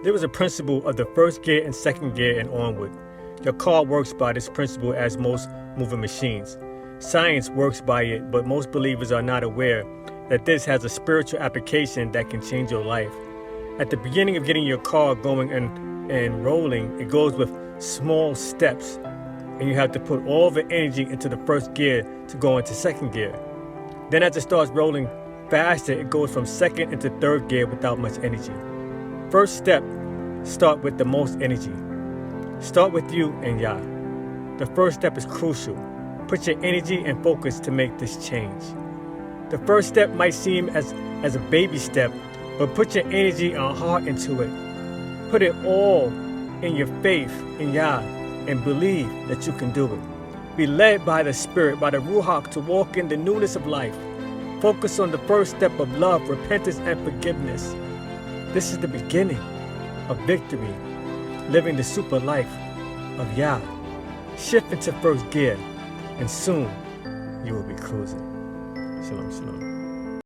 There is a principle of the first gear and second gear and onward. Your car works by this principle as most moving machines. Science works by it, but most believers are not aware that this has a spiritual application that can change your life. At the beginning of getting your car going and rolling, it goes with small steps, and you have to put all the energy into the first gear to go into second gear. Then as it starts rolling faster, it goes from second into third gear without much energy. First step, start with the most energy. Start with you and Yah. The first step is crucial. Put your energy and focus to make this change. The first step might seem as a baby step, but put your energy and heart into it. Put it all in your faith in Yah and believe that you can do it. Be led by the Spirit, by the Ruach, to walk in the newness of life. Focus on the first step of love, repentance, and forgiveness. This is the beginning of victory, living the super life of Yah. Shift into first gear, and soon you will be cruising. Shalom, shalom.